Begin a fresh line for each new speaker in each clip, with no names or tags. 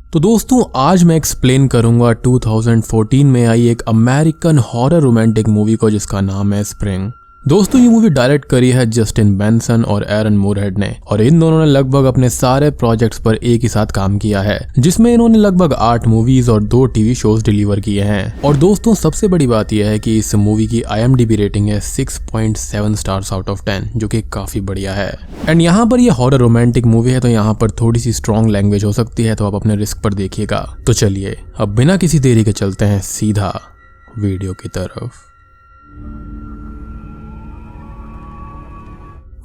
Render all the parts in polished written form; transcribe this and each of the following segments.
तो दोस्तों आज मैं एक्सप्लेन करूंगा 2014 में आई एक अमेरिकन हॉरर रोमांटिक मूवी को जिसका नाम है स्प्रिंग। दोस्तों ये मूवी डायरेक्ट करी है जस्टिन बेंसन और एरन मूरहेड ने, और इन दोनों ने लगभग अपने सारे प्रोजेक्ट्स पर एक ही साथ काम किया है, जिसमें इन्होंने लगभग 8 मूवीज और 2 टीवी शोज डिलीवर किए हैं। और दोस्तों सबसे बड़ी बात यह है कि इस मूवी की IMDb रेटिंग है 6.7 स्टार्स आउट ऑफ 10, जो कि काफी बढ़िया है। एंड यहाँ पर ये हॉरर रोमांटिक मूवी है तो यहाँ पर थोड़ी सी स्ट्रॉन्ग लैंग्वेज हो सकती है, तो आप अपने रिस्क पर देखिएगा। तो चलिए अब बिना किसी देरी के चलते हैं सीधा वीडियो की तरफ।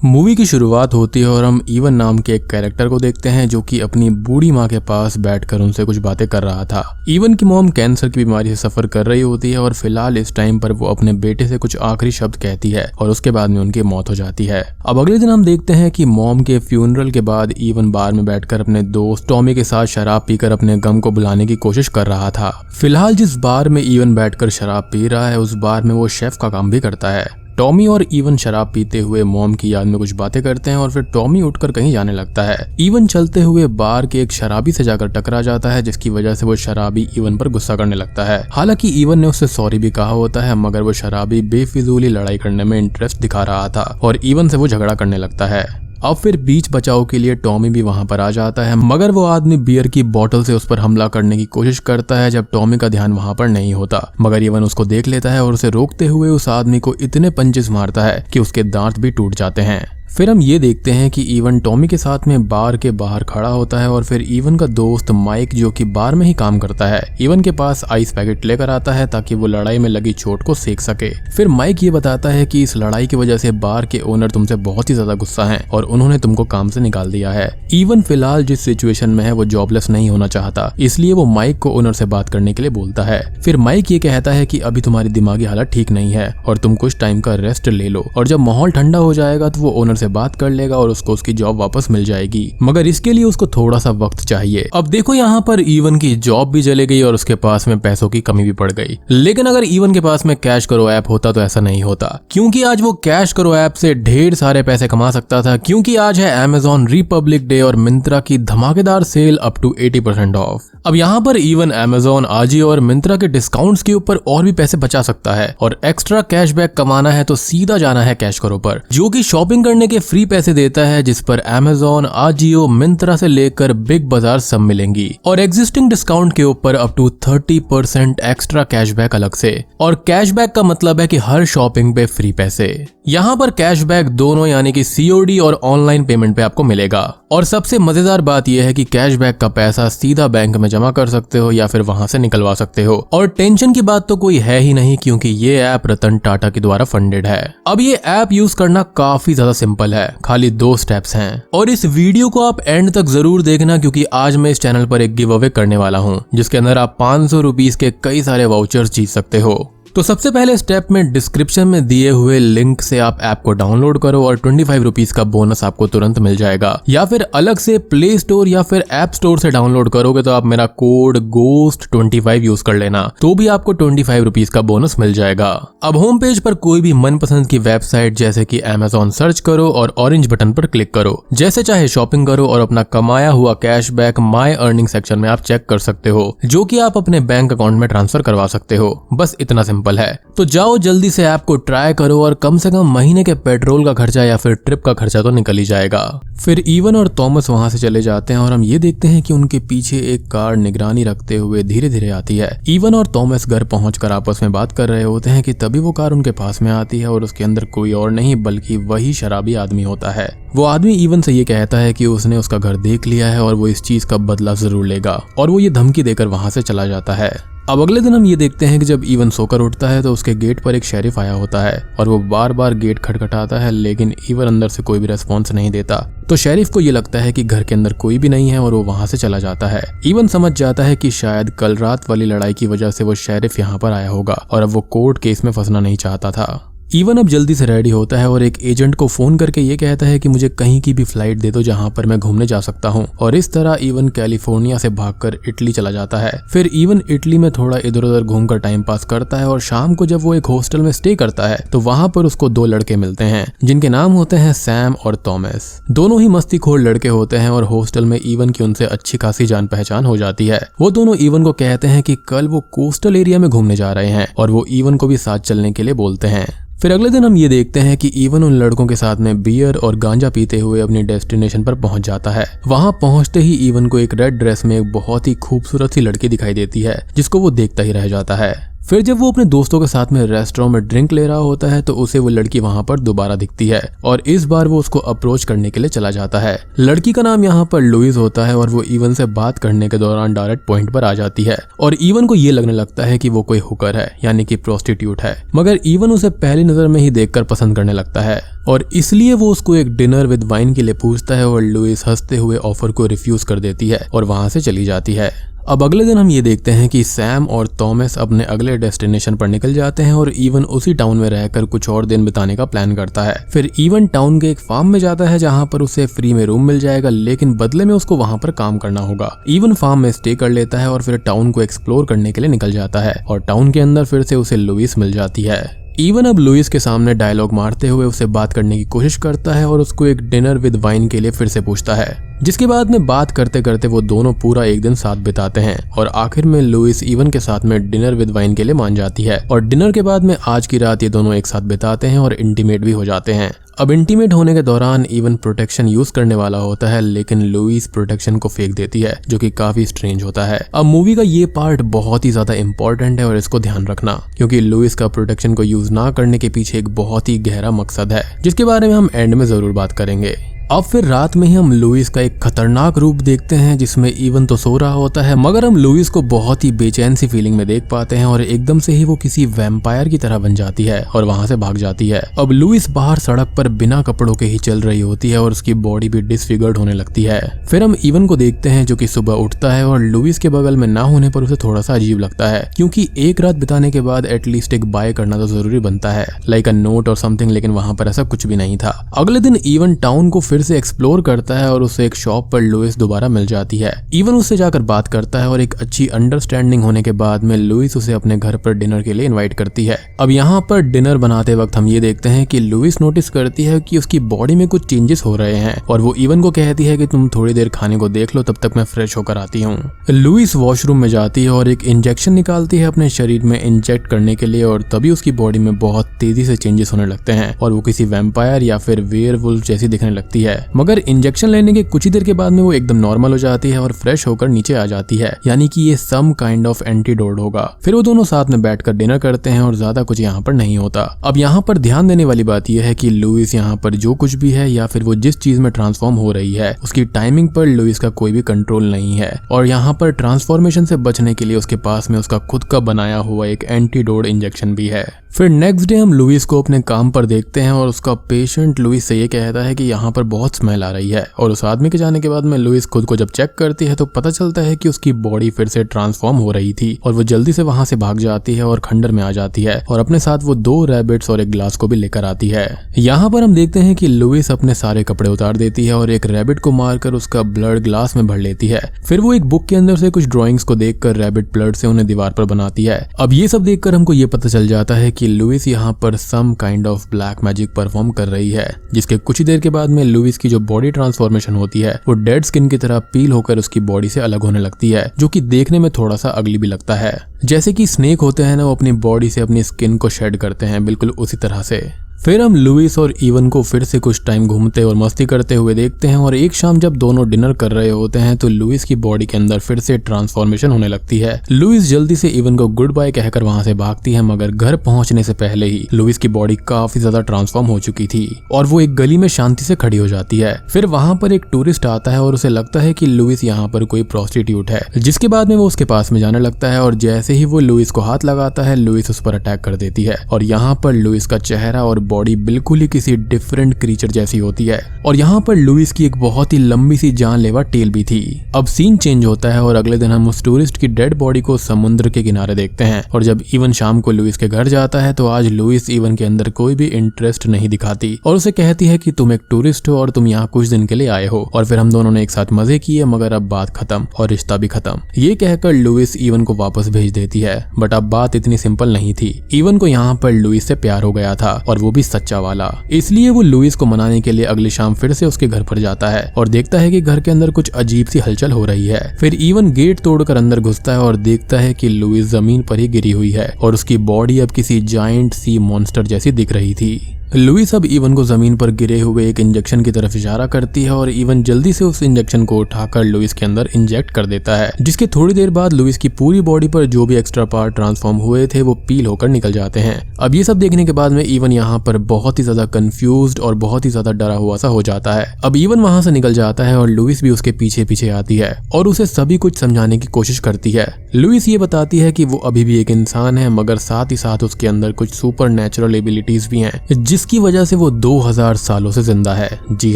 मूवी की शुरुआत होती है और हम इवन नाम के एक कैरेक्टर को देखते हैं जो कि अपनी बूढ़ी माँ के पास बैठकर उनसे कुछ बातें कर रहा था। इवन की मॉम कैंसर की बीमारी से सफर कर रही होती है और फिलहाल इस टाइम पर वो अपने बेटे से कुछ आखिरी शब्द कहती है और उसके बाद में उनकी मौत हो जाती है। अब अगले दिन हम देखते हैं कि मॉम के फ्यूनरल के बाद इवन बार में बैठकर अपने दोस्त टॉमी के साथ शराब पीकर अपने गम को भुलाने की कोशिश कर रहा था। फिलहाल जिस बार में इवन बैठकर शराब पी रहा है उस बार में वो शेफ का काम भी करता है। टॉमी और इवन शराब पीते हुए मॉम की याद में कुछ बातें करते हैं और फिर टॉमी उठकर कहीं जाने लगता है। इवन चलते हुए बार के एक शराबी से जाकर टकरा जाता है, जिसकी वजह से वो शराबी इवन पर गुस्सा करने लगता है। हालांकि इवन ने उससे सॉरी भी कहा होता है, मगर वो शराबी बेफिजूली लड़ाई करने में इंटरेस्ट दिखा रहा था और इवन से वो झगड़ा करने लगता है। अब फिर बीच बचाव के लिए टॉमी भी वहां पर आ जाता है, मगर वो आदमी बियर की बोतल से उस पर हमला करने की कोशिश करता है जब टॉमी का ध्यान वहां पर नहीं होता। मगर इवन उसको देख लेता है और उसे रोकते हुए उस आदमी को इतने पंचेस मारता है कि उसके दांत भी टूट जाते हैं। फिर हम ये देखते हैं कि इवन टॉमी के साथ में बार के बाहर खड़ा होता है और फिर इवन का दोस्त माइक जो कि बार में ही काम करता है इवन के पास आइस पैकेट लेकर आता है ताकि वो लड़ाई में लगी चोट को सेक सके। फिर माइक ये बताता है कि इस लड़ाई की वजह से बार के ओनर तुमसे बहुत ही ज्यादा गुस्सा हैं और उन्होंने तुमको काम से निकाल दिया है। इवन फिलहाल जिस सिचुएशन में है वो जॉबलेस नहीं होना चाहता, इसलिए वो माइक को ओनर से बात करने के लिए बोलता है। फिर माइक ये कहता है कि अभी तुम्हारी दिमागी हालत ठीक नहीं है और तुम कुछ टाइम का रेस्ट ले लो, और जब माहौल ठंडा हो जाएगा तो वो ओनर से बात कर लेगा और उसको उसकी जॉब वापस मिल जाएगी, मगर इसके लिए उसको थोड़ा सा वक्त चाहिए। अब देखो यहाँ पर इवन की जॉब भी चली गई और उसके पास में पैसों की कमी भी पड़ गई। लेकिन अगर इवन के पास में कैश करो ऐप होता तो ऐसा नहीं होता, क्योंकि आज वो कैश करो ऐप से ढेर सारे पैसे कमा सकता था, क्योंकि आज है Amazon रिपब्लिक डे और मिंत्रा की धमाकेदार सेल अप टू 80% ऑफ। अब यहाँ पर इवन Amazon, आजियो और मिंत्रा के डिस्काउंट्स के ऊपर और भी पैसे बचा सकता है, और एक्स्ट्रा कैशबैक कमाना है तो सीधा जाना है कैश करो पर, जो कि शॉपिंग करने के फ्री पैसे देता है, जिस पर Amazon, आजियो, मिंत्रा से लेकर बिग बाजार सब मिलेंगी, और एग्जिस्टिंग डिस्काउंट के ऊपर अप टू 30% एक्स्ट्रा कैशबैक अलग से। और कैशबैक का मतलब है कि हर शॉपिंग पे फ्री पैसे। यहाँ पर कैशबैक दोनों यानी कि COD और ऑनलाइन पेमेंट पे आपको मिलेगा। और सबसे मजेदार बात यह है कि कैशबैक का पैसा सीधा बैंक में जमा कर सकते हो या फिर वहां से निकलवा सकते हो। और टेंशन की बात तो कोई है ही नहीं, क्योंकि ये ऐप रतन टाटा के द्वारा फंडेड है। अब ये ऐप यूज करना काफी ज्यादा सिंपल है, खाली 2 स्टेप्स हैं। और इस वीडियो को आप एंड तक जरूर देखना, क्योंकि आज मैं इस चैनल पर एक गिव अवे करने वाला हूँ, जिसके अंदर आप 500 रुपीज के कई सारे वाउचर्स जीत सकते हो। तो सबसे पहले स्टेप में डिस्क्रिप्शन में दिए हुए लिंक से आप ऐप को डाउनलोड करो और 25 रुपीज का बोनस आपको तुरंत मिल जाएगा, या फिर अलग से प्ले स्टोर या फिर ऐप स्टोर से डाउनलोड करोगे तो आप मेरा कोड GHOST25 यूज कर लेना, तो भी आपको 25 रुपीज का बोनस मिल जाएगा। अब होम पेज पर कोई भी मनपसंद की वेबसाइट जैसे कि Amazon सर्च करो और ऑरेंज बटन पर क्लिक करो, जैसे चाहे शॉपिंग करो और अपना कमाया हुआ कैशबैक माय अर्निंग सेक्शन में आप चेक कर सकते हो, जो कि आप अपने बैंक अकाउंट में ट्रांसफर करवा सकते हो। बस इतना सिंपल है। तो जाओ जल्दी से ऐप को ट्राई करो और कम से कम महीने के पेट्रोल का खर्चा या फिर ट्रिप का खर्चा तो निकल ही जाएगा। फिर इवन और थॉमस वहां से चले जाते हैं और हम ये देखते हैं कि उनके पीछे एक कार निगरानी रखते हुए धीरे धीरे आती है। इवन और थॉमस घर पहुंचकर आपस में बात कर रहे होते हैं कि तभी वो कार उनके पास में आती है और उसके अंदर कोई और नहीं बल्कि वही शराबी आदमी होता है। वो आदमी इवन से ये कहता है कि उसने उसका घर देख लिया है और वो इस चीज का बदला जरूर लेगा, और वो ये धमकी देकर वहां से चला जाता है। अब अगले दिन हम ये देखते हैं कि जब इवन सोकर उठता है तो उसके गेट पर एक शेरिफ आया होता है और वो बार बार गेट खटखटाता है, लेकिन इवन अंदर से कोई भी रेस्पॉन्स नहीं देता। तो शेरिफ को ये लगता है कि घर के अंदर कोई भी नहीं है और वो वहां से चला जाता है। इवन समझ जाता है कि शायद कल रात वाली लड़ाई की वजह से वो शेरिफ यहाँ पर आया होगा और अब वो कोर्ट केस में फंसना नहीं चाहता था। इवन अब जल्दी से रेडी होता है और एक एजेंट को फोन करके ये कहता है कि मुझे कहीं की भी फ्लाइट दे दो जहां पर मैं घूमने जा सकता हूं। और इस तरह इवन कैलिफोर्निया से भागकर इटली चला जाता है। फिर इवन इटली में थोड़ा इधर उधर घूमकर टाइम पास करता है और शाम को जब वो एक हॉस्टल में स्टे करता है तो वहां पर उसको दो लड़के मिलते हैं जिनके नाम होते हैं सैम और थॉमस। दोनों ही मस्तीखोर लड़के होते हैं और हॉस्टल में इवन की उनसे अच्छी खासी जान पहचान हो जाती है। वो दोनों इवन को कहते हैं कि कल वो कोस्टल एरिया में घूमने जा रहे हैं और वो इवन को भी साथ चलने के लिए बोलते हैं। फिर अगले दिन हम ये देखते हैं कि इवन उन लड़कों के साथ में बियर और गांजा पीते हुए अपनी डेस्टिनेशन पर पहुंच जाता है। वहां पहुंचते ही इवन को एक रेड ड्रेस में एक बहुत ही खूबसूरत सी लड़की दिखाई देती है जिसको वो देखता ही रह जाता है। फिर जब वो अपने दोस्तों के साथ में रेस्टोरेंट में ड्रिंक ले रहा होता है तो उसे वो लड़की वहां पर दोबारा दिखती है और इस बार वो उसको अप्रोच करने के लिए चला जाता है। लड़की का नाम यहाँ पर लुइस होता है और वो इवन से बात करने के दौरान डायरेक्ट पॉइंट पर आ जाती है और इवन को ये लगने लगता है कि वो कोई हुकर है यानी कि प्रोस्टिट्यूट है। मगर इवन उसे पहली नजर में ही देखकर पसंद करने लगता है और इसलिए वो उसको एक डिनर विद वाइन के लिए पूछता है और लुइस हंसते हुए ऑफर को रिफ्यूज कर देती है और वहां से चली जाती है। अब अगले दिन हम ये देखते हैं कि सैम और थॉमस अपने अगले डेस्टिनेशन पर निकल जाते हैं और इवन उसी टाउन में रहकर कुछ और दिन बिताने का प्लान करता है। फिर इवन टाउन के एक फार्म में जाता है जहां पर उसे फ्री में रूम मिल जाएगा लेकिन बदले में उसको वहां पर काम करना होगा। इवन फार्म में स्टे कर लेता है और फिर टाउन को एक्सप्लोर करने के लिए निकल जाता है और टाउन के अंदर फिर से उसे लुइस मिल जाती है। इवन अब लुइस के सामने डायलॉग मारते हुए उसे बात करने की कोशिश करता है और उसको एक डिनर विद वाइन के लिए फिर से पूछता है, जिसके बाद में बात करते करते वो दोनों पूरा एक दिन साथ बिताते हैं और आखिर में लुइस इवन के साथ में डिनर विद वाइन के लिए मान जाती है और डिनर के बाद में आज की रात ये दोनों एक साथ बिताते हैं और इंटीमेट भी हो जाते हैं। अब इंटीमेट होने के दौरान इवन प्रोटेक्शन यूज करने वाला होता है लेकिन लुइस प्रोटेक्शन को फेंक देती है जो कि काफी स्ट्रेंज होता है। अब मूवी का ये पार्ट बहुत ही ज्यादा इंपॉर्टेंट है और इसको ध्यान रखना क्योंकि लुइस का प्रोटेक्शन को यूज ना करने के पीछे एक बहुत ही गहरा मकसद है जिसके बारे में हम एंड में जरूर बात करेंगे। अब फिर रात में ही हम लुइस का एक खतरनाक रूप देखते हैं जिसमें इवन तो सो रहा होता है मगर हम लुइस को बहुत ही बेचैन सी फीलिंग में देख पाते हैं और एकदम से ही वो किसी वैम्पायर की तरह बन जाती है और वहां से भाग जाती है। अब लुइस बाहर सड़क पर बिना कपड़ों के ही चल रही होती है और उसकी बॉडी भी डिसफिगर्ड होने लगती है। फिर हम इवन को देखते हैं जो कि सुबह उठता है और लुइस के बगल में ना होने पर उसे थोड़ा सा अजीब लगता है क्योंकि एक रात बिताने के बाद एटलीस्ट एक बाय करना तो जरूरी बनता है लाइक अ नोट और समथिंग, लेकिन वहां पर ऐसा कुछ भी नहीं था। अगले दिन इवन टाउन को फिर से एक्सप्लोर करता है और उसे एक शॉप पर लुइस दोबारा मिल जाती है। इवन उससे जाकर बात करता है और एक अच्छी अंडरस्टैंडिंग होने के बाद में लुइस उसे अपने घर पर डिनर के लिए इनवाइट करती है। अब यहाँ पर डिनर बनाते वक्त हम ये देखते हैं कि लुइस नोटिस करती है कि उसकी बॉडी में कुछ चेंजेस हो रहे हैं और वो इवन को कहती है कि तुम थोड़ी देर खाने को देख लो, तब तक मैं फ्रेश होकर आती हूँ। लुइस वॉशरूम में जाती है और एक इंजेक्शन निकालती है अपने शरीर में इंजेक्ट करने के लिए और तभी उसकी बॉडी में बहुत तेजी से चेंजेस होने लगते हैं और वो किसी वैम्पायर या फिर वेयरवुल्फ जैसी दिखने लगती है। मगर इंजेक्शन लेने के कुछ ही देर के बाद में वो एकदम नॉर्मल हो जाती है और फ्रेश होकर नीचे आ जाती है, यानी कि ये सम काइंड ऑफ एंटीडोट होगा। फिर वो दोनों साथ में बैठकर डिनर करते हैं और ज्यादा कुछ यहाँ पर नहीं होता। अब यहाँ पर ध्यान देने वाली बात यह है कि लुइस यहाँ पर जो कुछ भी है या फिर वो जिस चीज में ट्रांसफॉर्म हो रही है उसकी टाइमिंग पर लुइस का कोई भी कंट्रोल नहीं है और यहाँ पर ट्रांसफॉर्मेशन से बचने के लिए उसके पास में उसका खुद का बनाया हुआ एक एंटीडोट इंजेक्शन भी है। फिर नेक्स्ट डे हम लुइस को अपने काम पर देखते हैं और उसका पेशेंट लुइस से ये कहता है कि यहाँ पर बहुत स्मेल आ रही है और उस आदमी के जाने के बाद में लुइस खुद को जब चेक करती है तो पता चलता है कि उसकी बॉडी फिर से ट्रांसफॉर्म हो रही थी और वो जल्दी से वहां से भाग जाती है और खंडर में आ जाती है और अपने साथ वो 2 रैबिट्स और एक ग्लास को भी लेकर आती है। यहाँ पर हम देखते हैं कि लुइस अपने सारे कपड़े उतार देती है और एक रैबिट को मारकर उसका ब्लड ग्लास में भर लेती है। फिर वो एक बुक के अंदर से कुछ ड्रॉइंग्स को देखकर रैबिट ब्लड से उन्हें दीवार पर बनाती है। अब ये सब देखकर हमको ये पता चल जाता है कि लुइस यहाँ पर some kind of black magic perform कर रही है, जिसके कुछ ही देर के बाद में लुइस की जो बॉडी ट्रांसफॉर्मेशन होती है वो डेड स्किन की तरह पील होकर उसकी बॉडी से अलग होने लगती है, जो कि देखने में थोड़ा सा अगली भी लगता है। जैसे कि स्नेक होते हैं ना, वो अपनी बॉडी से अपनी स्किन को शेड करते हैं, बिल्कुल उसी तरह से। फिर हम लुइस और इवन को फिर से कुछ टाइम घूमते और मस्ती करते हुए देखते हैं और एक शाम जब दोनों डिनर कर रहे होते हैं तो लुइस की बॉडी के अंदर फिर से ट्रांसफॉर्मेशन होने लगती है। लुइस जल्दी से इवन को गुड बाय कहकर वहां से भागती है, मगर घर पहुंचने से पहले ही लुइस की बॉडी काफी ज्यादा ट्रांसफॉर्म हो चुकी थी और वो एक गली में शांति से खड़ी हो जाती है। फिर वहां पर एक टूरिस्ट आता है और उसे लगता है कि लुइस यहाँ पर कोई प्रोस्टिट्यूट है, जिसके बाद में वो उसके पास में जाने लगता है और जैसे जैसे ही वो लुइस को हाथ लगाता है लुइस उस पर अटैक कर देती है और यहाँ पर लुइस का चेहरा और बॉडी बिल्कुल ही किसी डिफरेंट क्रीचर जैसी होती है और यहाँ पर लुइस की एक बहुत ही लंबी सी जानलेवा टेल भी थी। अब सीन चेंज होता है और अगले दिन हम उस टूरिस्ट की डेड बॉडी को समुद्र के किनारे देखते हैं और जब इवन शाम को लुइस के घर जाता है तो आज लुइस इवन के अंदर कोई भी इंटरेस्ट नहीं दिखाती और उसे कहती है कि तुम एक टूरिस्ट हो और तुम यहाँ कुछ दिन के लिए आए हो और फिर हम दोनों ने एक साथ मजे किए मगर अब बात खत्म और रिश्ता भी खत्म। ये कहकर लुइस इवन को वापस भेज देती है बट अब बात इतनी सिंपल नहीं थी। इवन को यहाँ पर लुइस से प्यार हो गया था और वो भी सच्चा वाला, इसलिए वो लुइस को मनाने के लिए अगली शाम फिर से उसके घर पर जाता है और देखता है कि घर के अंदर कुछ अजीब सी हलचल हो रही है। फिर इवन गेट तोड़कर अंदर घुसता है और देखता है कि लुइस जमीन पर ही गिरी हुई है और उसकी बॉडी अब किसी जायंट सी मॉन्स्टर जैसी दिख रही थी। लुइस अब इवन को जमीन पर गिरे हुए एक इंजेक्शन की तरफ इशारा करती है और इवन जल्दी से उस इंजेक्शन को उठाकर लुइस के अंदर इंजेक्ट कर देता है, जिसके थोड़ी देर बाद लुइस की पूरी बॉडी पर जो भी एक्स्ट्रा पार्ट ट्रांसफॉर्म हुए थे वो पील होकर निकल जाते हैं। अब ये सब देखने के बाद में इवन यहाँ पर बहुत ही ज्यादा कंफ्यूज्ड और बहुत ही ज्यादा डरा हुआ सा हो जाता है। अब इवन वहां से निकल जाता है और लुइस भी उसके पीछे पीछे आती है और उसे सभी कुछ समझाने की कोशिश करती है। लुइस ये बताती है कि वो अभी भी एक इंसान है मगर साथ ही साथ उसके अंदर कुछ सुपर नेचुरल एबिलिटीज भी हैं, जिसकी वजह से वो 2000 सालों से जिंदा है। जी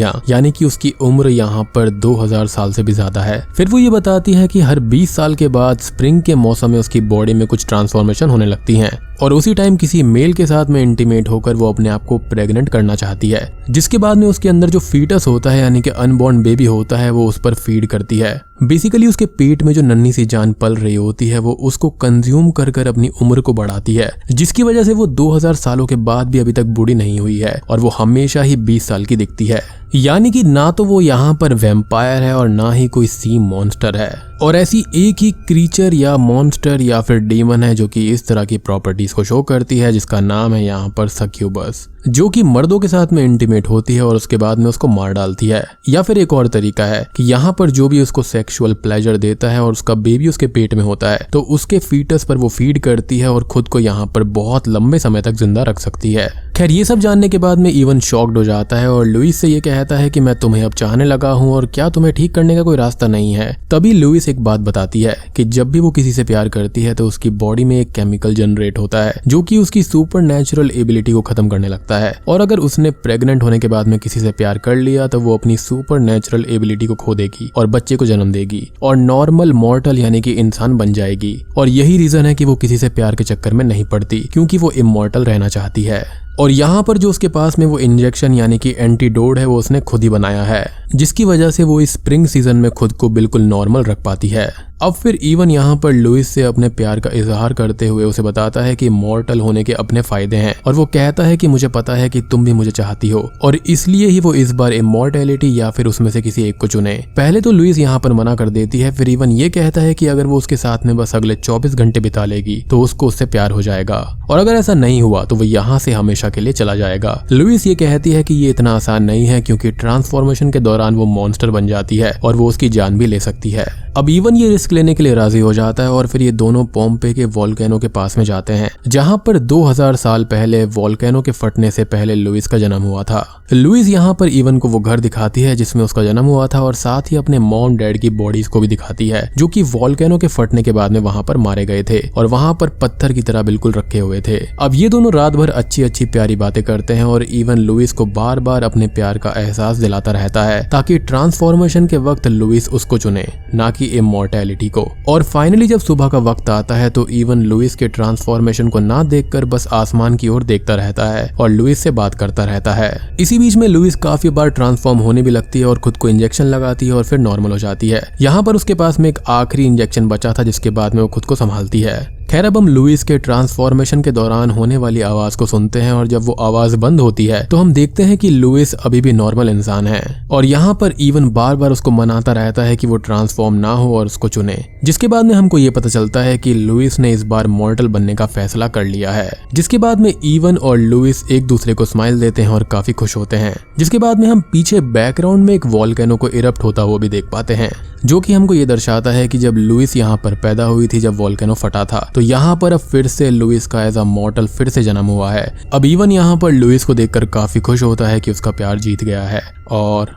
हाँ, यानी कि उसकी उम्र यहाँ पर 2000 साल से भी ज्यादा है। फिर वो ये बताती है कि हर 20 साल के बाद स्प्रिंग के मौसम में उसकी बॉडी में कुछ ट्रांसफॉर्मेशन होने लगती हैं और उसी टाइम किसी मेल के साथ में इंटीमेट होकर वो अपने आप को प्रेग्नेंट करना चाहती है, जिसके बाद में उसके अंदर जो फीटस होता है यानी कि अनबॉर्न बेबी होता है वो उस पर फीड करती है। बेसिकली उसके पेट में जो नन्ही सी जान पल रही होती है वो उसको कंज्यूम कर कर अपनी उम्र को बढ़ाती है, जिसकी वजह से वो 2000 सालों के बाद भी अभी तक बूढ़ी नहीं हुई है और वो हमेशा ही 20 साल की दिखती है। यानी कि ना तो वो यहाँ पर वैम्पायर है और ना ही कोई सी मॉन्स्टर है। और ऐसी एक ही क्रीचर या मॉन्स्टर या फिर डीमन है जो कि इस तरह की प्रॉपर्टीज को शो करती है, जिसका नाम है यहाँ पर सक्यूबस, जो कि मर्दों के साथ में इंटीमेट होती है और उसके बाद में उसको मार डालती है। या फिर एक और तरीका है कि यहाँ पर जो भी उसको सेक्सुअल प्लेजर देता है और उसका बेबी उसके पेट में होता है तो उसके फीटस पर वो फीड करती है और खुद को यहाँ पर बहुत लंबे समय तक जिंदा रख सकती है। खैर ये सब जानने के बाद में इवन शॉक्ड हो जाता है और लुइस से ये कहता है कि मैं तुम्हें अब चाहने लगा हूँ और क्या तुम्हें ठीक करने का कोई रास्ता नहीं है। तभी लुइस एक बात बताती है कि जब भी वो किसी से प्यार करती है तो उसकी बॉडी में एक केमिकल जनरेट होता है जो कि उसकी सुपर नेचुरल एबिलिटी को खत्म करने लगता है और अगर उसने प्रेग्नेंट होने के बाद में किसी से प्यार कर लिया तो वो अपनी सुपर नेचुरल एबिलिटी को खो देगी और बच्चे को जन्म देगी और नॉर्मल मॉर्टल यानी कि इंसान बन जाएगी। और यही रीजन है कि वो किसी से प्यार के चक्कर में नहीं पड़ती, क्योंकि वो इमॉर्टल रहना चाहती है। और यहाँ पर जो उसके पास में वो इंजेक्शन यानी कि एंटीडोट है वो उसने खुद ही बनाया है, जिसकी वजह से वो इस स्प्रिंग सीजन में खुद को बिल्कुल नॉर्मल रख पाती है। अब फिर इवन यहाँ पर लुइस से अपने प्यार का इजहार करते हुए उसे बताता है कि मॉर्टल होने के अपने फायदे हैं और वो कहता है कि मुझे पता है कि तुम भी मुझे चाहती हो और इसलिए ही वो इस बार इमॉर्टैलिटी या फिर उसमें से किसी एक को चुने। पहले तो लुइस यहाँ पर मना कर देती है, फिर इवन ये कहता है कि अगर वो उसके साथ में बस अगले 24 घंटे बिता लेगी तो उसको उससे प्यार हो जाएगा और अगर ऐसा नहीं हुआ तो वो यहाँ से हमेशा के लिए चला जाएगा। लुइस ये कहती है कि ये इतना आसान नहीं है क्योंकि ट्रांसफॉर्मेशन के दौरान वो मॉन्स्टर बन जाती है और वो उसकी जान भी ले सकती है। अब इवन ये रिस्क लेने के लिए राजी हो जाता है और फिर ये दोनों पोम्पे के वोल्केनो के पास में जाते हैं, जहां पर 2000 साल पहले वोल्केनो के फटने से पहले लुइस का जन्म हुआ था। लुइस यहाँ पर इवन को वो घर दिखाती है जिसमें उसका जन्म हुआ था और साथ ही अपने मॉम डैड की बॉडीज को भी दिखाती है जो कि वोल्केनो के फटने के बाद में वहां पर मारे गए थे और वहां पर पत्थर की तरह बिल्कुल रखे हुए थे। अब ये दोनों रात भर अच्छी अच्छी प्यारी बातें करते हैं और इवन लुइस को बार बार अपने प्यार का एहसास दिलाता रहता है ताकि ट्रांसफॉर्मेशन के वक्त लुइस उसको चुने, ना कि इमॉर्टैलिटी को। और फाइनली जब सुबह का वक्त आता है तो इवन लुइस के ट्रांसफॉर्मेशन को ना देखकर बस आसमान की ओर देखता रहता है और लुइस से बात करता रहता है। इसी बीच में लुइस काफी बार ट्रांसफॉर्म होने भी लगती है और खुद को इंजेक्शन लगाती है और फिर नॉर्मल हो जाती है। यहाँ पर उसके पास में एक आखिरी इंजेक्शन बचा था जिसके बाद में वो खुद को संभालती है। खैर अब हम लुइस के ट्रांसफॉर्मेशन के दौरान होने वाली आवाज को सुनते हैं और जब वो आवाज बंद होती है तो हम देखते हैं कि लुइस अभी भी नॉर्मल इंसान है और यहाँ पर इवन बार बार उसको मनाता रहता है कि वो ट्रांसफॉर्म ना हो और उसको चुने, जिसके बाद में हमको ये पता चलता है कि लुइस ने इस बार मॉर्टल बनने का फैसला कर लिया है। जिसके बाद में इवन और लुइस एक दूसरे को स्माइल देते हैं और काफी खुश होते हैं। जिसके बाद में हम पीछे बैकग्राउंड में एक वोल्केनो को इरप्ट होता हुआ भी देख पाते हैं, जो कि हमको ये दर्शाता है कि जब लुइस यहाँ पर पैदा हुई थी, जब वोल्केनो फटा था, तो यहाँ पर अब फिर से लुइस का एज अ मॉर्टल फिर से जन्म हुआ है। अब इवन यहाँ पर लुइस को देखकर काफी खुश होता है कि उसका प्यार जीत गया है और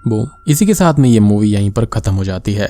बूम, इसी के साथ में ये मूवी यहीं पर खत्म हो जाती है।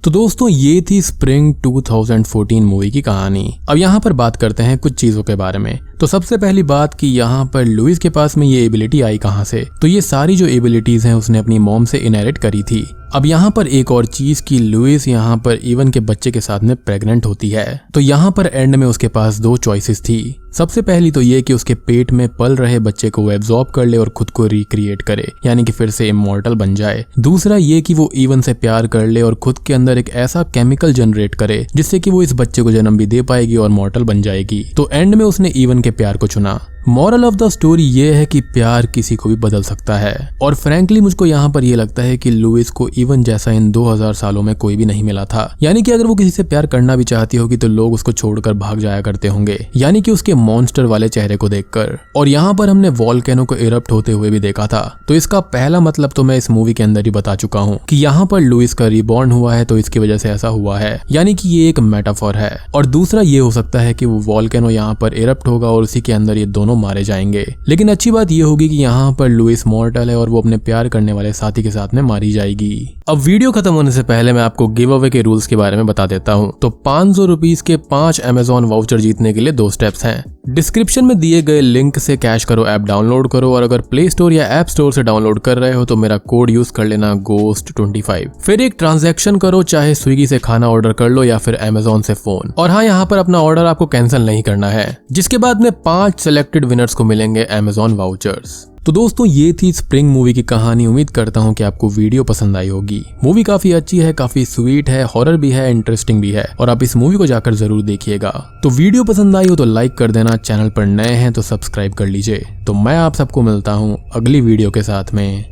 तो दोस्तों ये थी स्प्रिंग 2014 मूवी की कहानी। अब यहाँ पर बात करते हैं कुछ चीजों के बारे में। तो सबसे पहली बात कि यहाँ पर लुइस के पास में ये एबिलिटी आई कहाँ से। तो ये सारी जो एबिलिटीज हैं उसने अपनी मॉम से इनहेरिट करी थी। अब यहाँ पर एक और चीज कि लुइस यहाँ पर इवन के बच्चे के साथ में प्रेग्नेंट होती है। तो यहाँ पर एंड में उसके पास दो चॉइसेस थी। सबसे पहली तो ये कि उसके पेट में पल रहे बच्चे को वो एब्जॉर्ब कर ले और खुद को रिक्रिएट करे, यानी कि फिर से इमॉर्टल बन जाए। दूसरा ये कि वो इवन से प्यार कर ले और खुद के अंदर एक ऐसा केमिकल जनरेट करे जिससे कि वो इस बच्चे को जन्म भी दे पाएगी और मॉर्टल बन जाएगी। तो एंड में उसने इवन के प्यार को चुना। मॉरल ऑफ द स्टोरी ये है कि प्यार किसी को भी बदल सकता है। और फ्रैंकली मुझको यहाँ पर ये लगता है कि लुइस को इवन जैसा इन 2000 सालों में कोई भी नहीं मिला था। यानी कि अगर वो किसी से प्यार करना भी चाहती होगी तो लोग उसको छोड़कर भाग जाया करते होंगे, यानी कि उसके मॉन्स्टर वाले चेहरे को देखकर। और यहाँ पर हमने वॉल्केनो को इरप्ट होते हुए भी देखा था। तो इसका पहला मतलब तो मैं इस मूवी के अंदर ही बता चुका हूँ कि यहाँ पर लुइस का रिबॉर्न हुआ है तो इसकी वजह से ऐसा हुआ है, यानी कि ये एक मेटाफोर है। और दूसरा ये हो सकता है कि वो वॉल्केनो यहाँ पर इरप्ट होगा और उसी के अंदर ये दोनों मारे जाएंगे। लेकिन अच्छी बात ये होगी कि यहाँ पर लुइस मॉर्टल है और वो अपने प्यार करने वाले साथी के साथ में मारी जाएगी। अब वीडियो खत्म होने से पहले मैं आपको गिव अवे के रूल्स के बारे में बता देता हूँ। तो 500 रुपीज के 5 अमेजॉन वाउचर जीतने के लिए 2 स्टेप्स हैं। डिस्क्रिप्शन में दिए गए लिंक से कैश करो ऐप डाउनलोड करो, और अगर प्ले स्टोर या ऐप स्टोर से डाउनलोड कर रहे हो तो मेरा कोड यूज कर लेना GHOST25। फिर एक ट्रांजैक्शन करो, चाहे स्विगी से खाना ऑर्डर कर लो या फिर अमेजॉन से फोन। और हाँ, यहाँ पर अपना ऑर्डर आपको कैंसिल नहीं करना है। जिसके बाद में 5 सिलेक्टेड विनर्स को मिलेंगे अमेजॉन वाउचर्स। तो दोस्तों ये थी स्प्रिंग मूवी की कहानी। उम्मीद करता हूँ कि आपको वीडियो पसंद आई होगी। मूवी काफी अच्छी है, काफी स्वीट है, हॉरर भी है, इंटरेस्टिंग भी है, और आप इस मूवी को जाकर जरूर देखिएगा। तो वीडियो पसंद आई हो तो लाइक कर देना, चैनल पर नए हैं तो सब्सक्राइब कर लीजिए। तो मैं आप सबको मिलता हूँ अगली वीडियो के साथ में,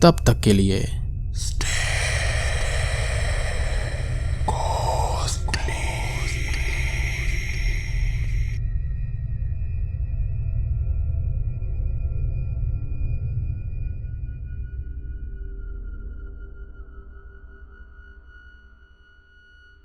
तब तक के लिए।